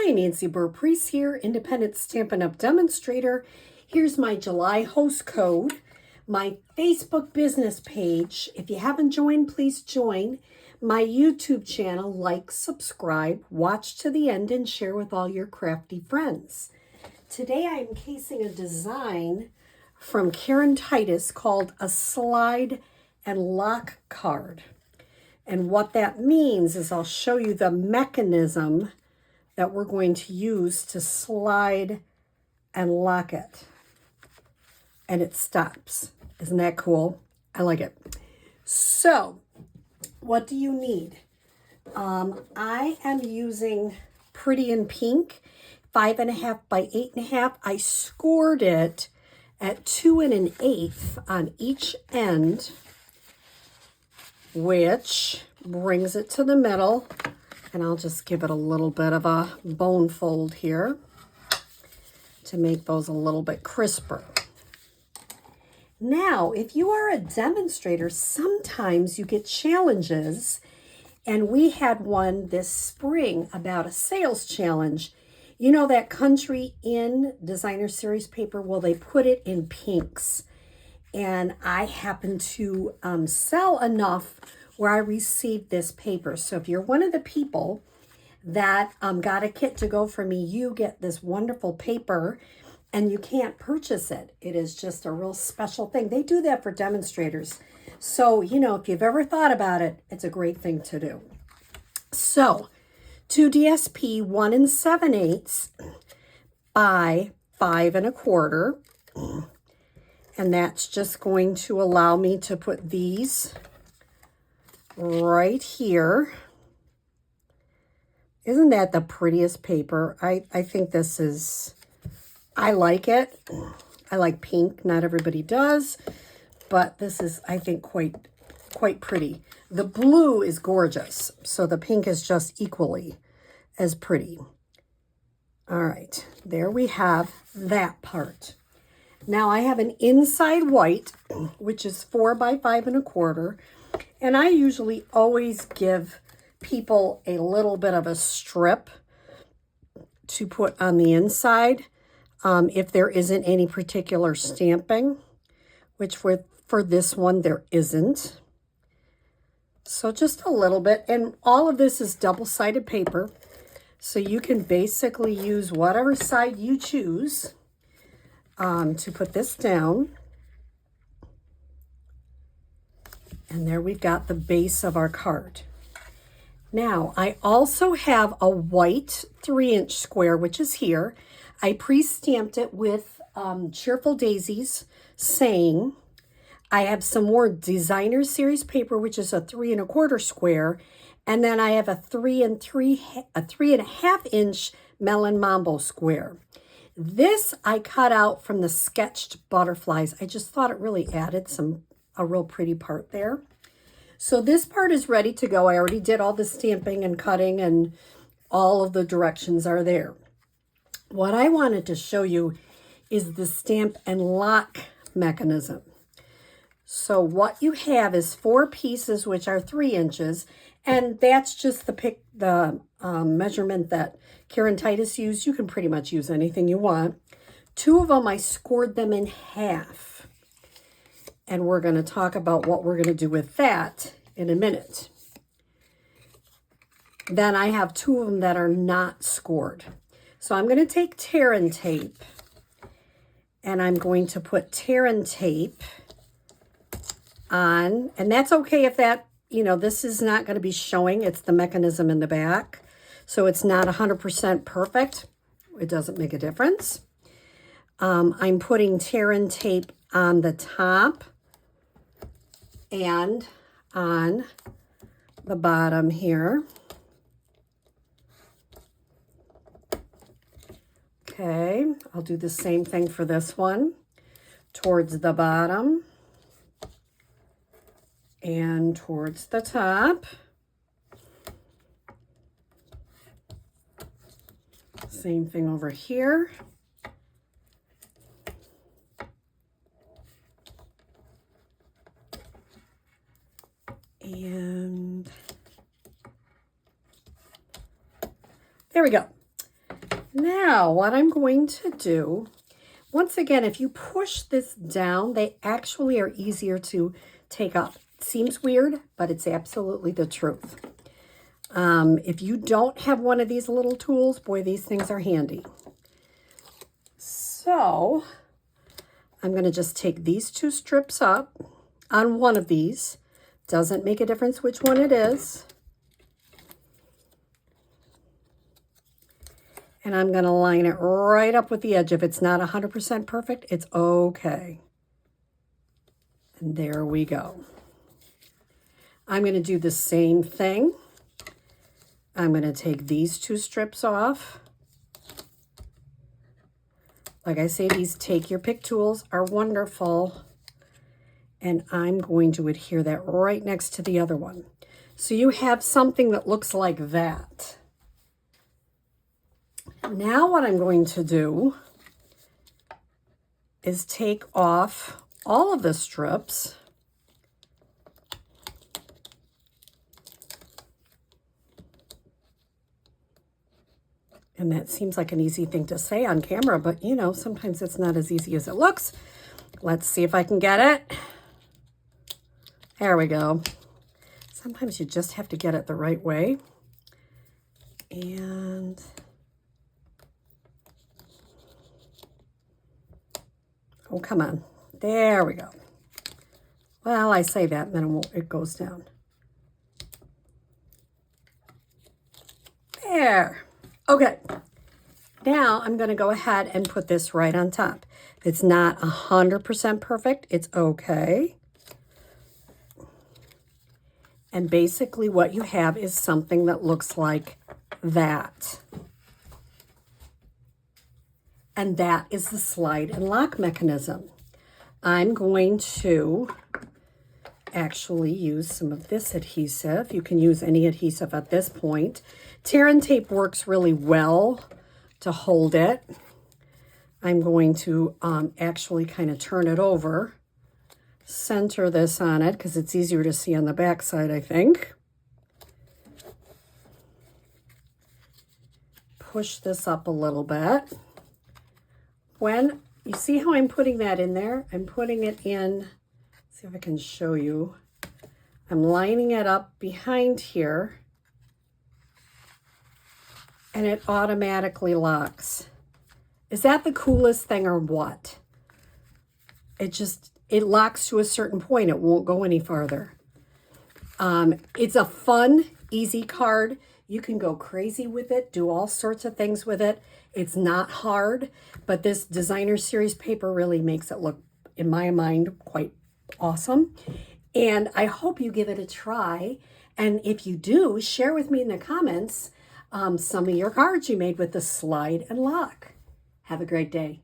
Hi, Nancy Burt-Preece here, independent Stampin' Up! Demonstrator. Here's my July host code, my Facebook business page. If you haven't joined, please join. My YouTube channel, like, subscribe, watch to the end, and share with all your crafty friends. Today I'm casing a design from Karen Titus called a slide and lock card. And what that means is I'll show you the mechanism that we're going to use to slide and lock it. And it stops. Isn't that cool? I like it. So, what do you need? I am using Pretty in Pink, 5.5 by 8.5. I scored it at 2 1/8 on each end, which brings it to the middle. And I'll just give it a little bit of a bone fold here to make those a little bit crisper. Now, if you are a demonstrator, sometimes you get challenges, and we had one this spring about a sales challenge. You know that Country Inn designer series paper? Well, they put it in pinks, and I happen to sell enough where I received this paper. So if you're one of the people that got a kit to go for me, you get this wonderful paper and you can't purchase it. It is just a real special thing. They do that for demonstrators. So, you know, if you've ever thought about it, it's a great thing to do. So 2 DSP 1 7/8 by 5 1/4. And that's just going to allow me to put these right here. Isn't that the prettiest paper? I think this is, I like it. I like pink. Not everybody does, but this is, I think, quite pretty. The blue is gorgeous, so the pink is just equally as pretty. All right, there we have that part. Now I have an inside white, which is 4 by 5 1/4. And I usually always give people a little bit of a strip to put on the inside if there isn't any particular stamping, which for this one there isn't. So just a little bit. And all of this is double-sided paper. So you can basically use whatever side you choose to put this down. And there we've got the base of our card. Now, I also have a white 3-inch square, which is here. I pre-stamped it with Cheerful Daisies saying. I have some more designer series paper, which is a 3 1/4 square. And then I have a 3 3.5 inch Melon Mambo square. This I cut out from the sketched butterflies. I just thought it really added a real pretty part there. So this part is ready to go. I already did all the stamping and cutting, and all of the directions are there. What I wanted to show you is the stamp and lock mechanism. So what you have is 4 pieces, which are 3 inches, and that's just the measurement that Karen Titus used. You can pretty much use anything you want. 2 of them, I scored them in half. And we're going to talk about what we're going to do with that in a minute. Then I have 2 of them that are not scored. So I'm going to take tear and tape, and I'm going to put tear and tape on. And that's okay if that, you know, this is not going to be showing. It's the mechanism in the back. So it's not 100% perfect. It doesn't make a difference. I'm putting tear and tape on the top and on the bottom here. Okay, I'll do the same thing for this one, towards the bottom and towards the top. Same thing over here. And there we go. Now, what I'm going to do, once again, if you push this down, they actually are easier to take up. Seems weird, but it's absolutely the truth. If you don't have one of these little tools, boy, these things are handy. So I'm going to just take these two strips up on one of these. Doesn't make a difference which one it is. And I'm going to line it right up with the edge. If it's not 100% perfect, it's okay. And there we go. I'm going to do the same thing. I'm going to take these two strips off. Like I say, these take your pick tools are wonderful. And I'm going to adhere that right next to the other one. So you have something that looks like that. Now what I'm going to do is take off all of the strips. And that seems like an easy thing to say on camera, but you know, sometimes it's not as easy as it looks. Let's see if I can get it. There we go. Sometimes you just have to get it the right way. And oh, come on. There we go. Well, I say that and then it goes down. There. Okay. Now I'm going to go ahead and put this right on top. If it's not 100% perfect, it's okay. And basically what you have is something that looks like that. And that is the slide and lock mechanism. I'm going to actually use some of this adhesive. You can use any adhesive at this point. Tear and tape works really well to hold it. I'm going to actually kind of turn it over. Center this on it because it's easier to see on the back side, I think. Push this up a little bit. When you see how I'm putting that in there, I'm putting it in, see if I can show you. I'm lining it up behind here and it automatically locks. Is that the coolest thing or what? It locks to a certain point. It won't go any farther. It's a fun, easy card. You can go crazy with it, do all sorts of things with it. It's not hard, but this designer series paper really makes it look, in my mind, quite awesome. And I hope you give it a try. And if you do, share with me in the comments some of your cards you made with the slide and lock. Have a great day.